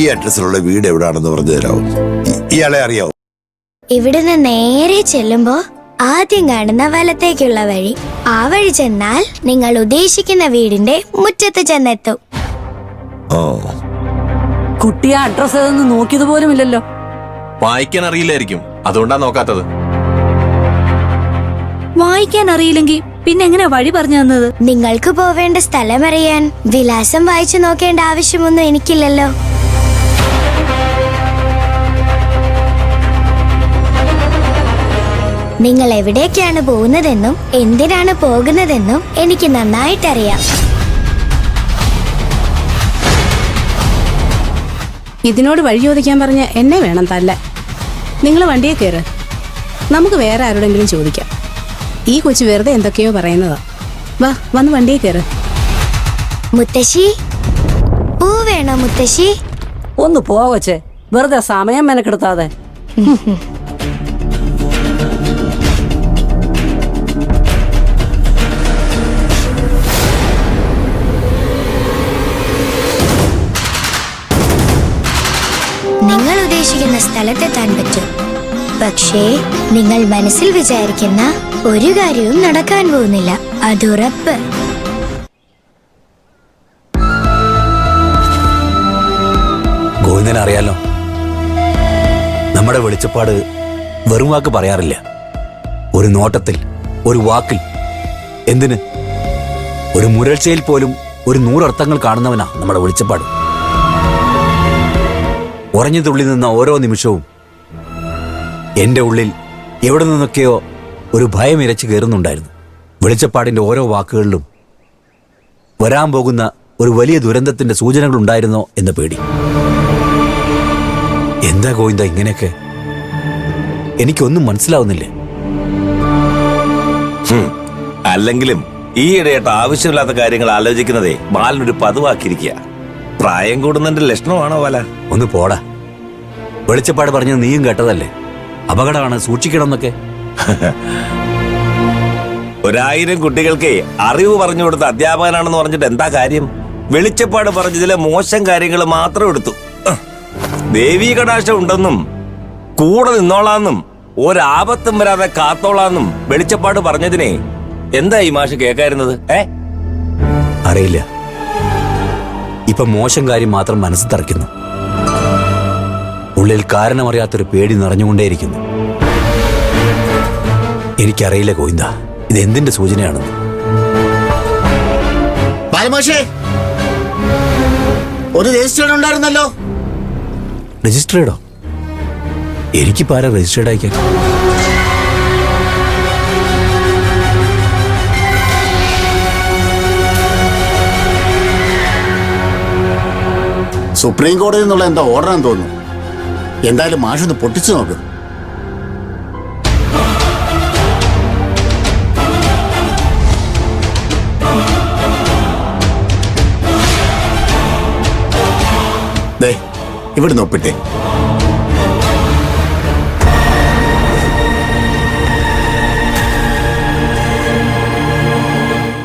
ഈ അഡ്രസ്സിലുള്ള വീട് എവിടാണെന്ന് പറഞ്ഞു തരാമോ? ഇയാളെ അറിയാവോ? ഇവിടുന്ന് നേരെ ചെല്ലുമ്പോ ആദ്യം കാണുന്ന വലത്തേക്കുള്ള വഴി. ആ വഴി ചെന്നാൽ നിങ്ങൾ ഉദ്ദേശിക്കുന്ന വീടിന്റെ മുറ്റത്ത് ചെന്നെത്തും. കുട്ടി ആ അഡ്രസ് ഏതെന്ന് നോക്കിയത് പോലുമില്ലല്ലോ. വായിക്കാൻ അറിയില്ലായിരിക്കും, അതുകൊണ്ടാ നോക്കാത്തത്. വായിക്കാൻ അറിയില്ലെങ്കിൽ പിന്നെ എങ്ങനെ വഴി പറഞ്ഞു തന്നത്? നിങ്ങൾക്ക് പോവേണ്ട സ്ഥലം അറിയാൻ വിലാസം വായിച്ചു നോക്കേണ്ട ആവശ്യമൊന്നും എനിക്കില്ലല്ലോ. നിങ്ങൾ എവിടേക്കാണ് പോകുന്നതെന്നും എന്തിനാണ് പോകുന്നതെന്നും എനിക്ക് നന്നായിട്ടറിയാം. ഇതിനോട് വഴി ചോദിക്കാൻ പറഞ്ഞ എന്നെ വേണം തല്ല. നിങ്ങൾ വണ്ടിയെ കയറ്, നമുക്ക് വേറെ ആരോടെങ്കിലും ചോദിക്കാം. ഈ കൊച്ചു വെറുതെ എന്തൊക്കെയോ പറയുന്നതാ. വാ, വന്ന് വണ്ടിയെ കയറ്. മുത്തശ്ശി, പൂ വേണോ മുത്തശ്ശി? ഒന്ന് പോവച്ചേ, വെറുതെ സമയം മെനക്കെടുത്താതെ. നിങ്ങൾ ഉദ്ദേശിക്കുന്ന സ്ഥലത്തെത്താൻ പറ്റും. പക്ഷേ നിങ്ങൾ മനസ്സിൽ വിചാരിക്കുന്ന ഒരു കാര്യവും നടക്കാൻ പോകുന്നില്ല, അതുറപ്പ്. ഗോവിന്ദൻ അറിയാലോ, നമ്മുടെ വെളിച്ചപ്പാട് വെറും വാക്ക് പറയാറില്ല. ഒരു നോട്ടത്തിൽ, ഒരു വാക്കിൽ, എന്തിന് ഒരു മുരൾച്ചയിൽ പോലും ഒരു 100 അർത്ഥങ്ങൾ കാണുന്നവനാ നമ്മുടെ വെളിച്ചപ്പാട്. ഉറഞ്ഞു തുള്ളി നിന്ന ഓരോ നിമിഷവും എന്റെ ഉള്ളിൽ എവിടെ നിന്നൊക്കെയോ ഒരു ഭയം ഇരച്ചു കയറുന്നുണ്ടായിരുന്നു. വെളിച്ചപ്പാടിന്റെ ഓരോ വാക്കുകളിലും വരാൻ പോകുന്ന ഒരു വലിയ ദുരന്തത്തിന്റെ സൂചനകൾ ഉണ്ടായിരുന്നോ എന്ന പേടി. എന്താ ഗോവിന്ദ ഇങ്ങനെയൊക്കെ? എനിക്കൊന്നും മനസ്സിലാവുന്നില്ലേ? അല്ലെങ്കിലും ഈയിടെയായിട്ട് ആവശ്യമില്ലാത്ത കാര്യങ്ങൾ ആലോചിക്കുന്നതേ ബാലനൊരു പതിവാക്കിയിരിക്കുക. പ്രായം കൂടുന്നതിന്റെ ലക്ഷണമാണോ ബാല? ഒന്ന് പോടാ. വെളിച്ചപ്പാട് പറഞ്ഞത് നീയും കേട്ടതല്ലേ, അപകടമാണ്, സൂക്ഷിക്കണം എന്നൊക്കെ. 1000 കുട്ടികൾക്ക് അറിവ് പറഞ്ഞു കൊടുത്ത അധ്യാപകനാണെന്ന് പറഞ്ഞിട്ട് എന്താ കാര്യം? വെളിച്ചപ്പാട് പറഞ്ഞതിലെ മോശം കാര്യങ്ങൾ മാത്രം എടുത്തു. ദേവീ കടാക്ഷം ഉണ്ടെന്നും കൂടെ നിന്നോളാന്നും ഒരാപത്തും വരാതെ കാത്തോളാന്നും വെളിച്ചപ്പാട് പറഞ്ഞതിനെ എന്താ ഈ മാഷ് കേൾക്കായിരുന്നത്? അറിയില്ല, ഇപ്പൊ മോശം കാര്യം മാത്രം മനസ്സിൽ തറയ്ക്കുന്നു. ഉള്ളിൽ കാരണമറിയാത്തൊരു പേടി നിറഞ്ഞുകൊണ്ടേയിരിക്കുന്നു. എനിക്കറിയില്ല ഗോവിന്ദ, ഇത് എന്തിന്റെ സൂചനയാണെന്ന്. ഒരു രജിസ്റ്റേർഡ് ഉണ്ടായിരുന്നല്ലോ. രജിസ്റ്റേർഡോ? എനിക്കിപ്പോ ആരാ രജിസ്റ്റേർഡ് അയക്കാൻ? സുപ്രീം കോടതിയിൽ നിന്നുള്ള എന്താ ഓർഡറാന്ന് തോന്നുന്നു. എന്തായാലും മാഷൊന്ന് പൊട്ടിച്ചു നോക്ക്. ദേ, ഇവിടുന്ന് ഒപ്പിട്ടേ.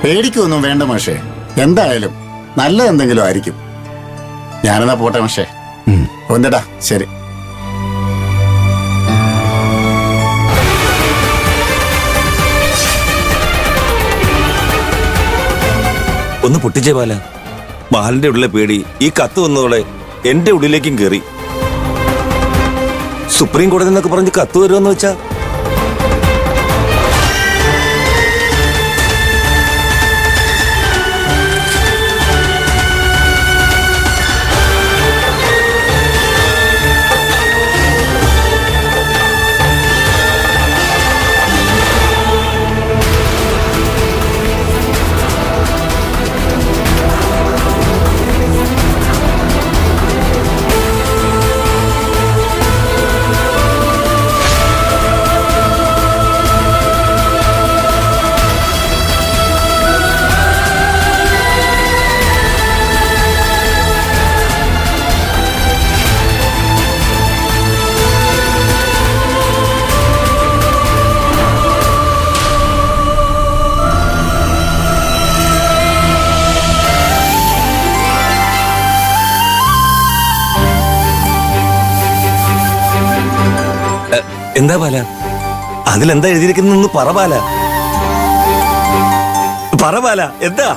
പേടിക്കൊന്നും വേണ്ട മാഷേ, എന്തായാലും നല്ല എന്തെങ്കിലും ആയിരിക്കും. ഞാനെന്നാ പോട്ടെ മാഷേ. ഒന്നടാ, ശരി. ഒന്ന് പൊട്ടിച്ചേ ബാല. ബാലന്റെ ഉള്ളിലെ പേടി ഈ കത്ത് വന്നതോടെ എന്റെ ഉള്ളിലേക്കും കയറി. സുപ്രീം കോടതി എന്നൊക്കെ പറഞ്ഞ് കത്ത് വരുമെന്ന് വെച്ചാ എന്താ ബാല? അതിലെന്താ എഴുതിയിരിക്കുന്നതെന്ന് പറ ബാല. എന്താ?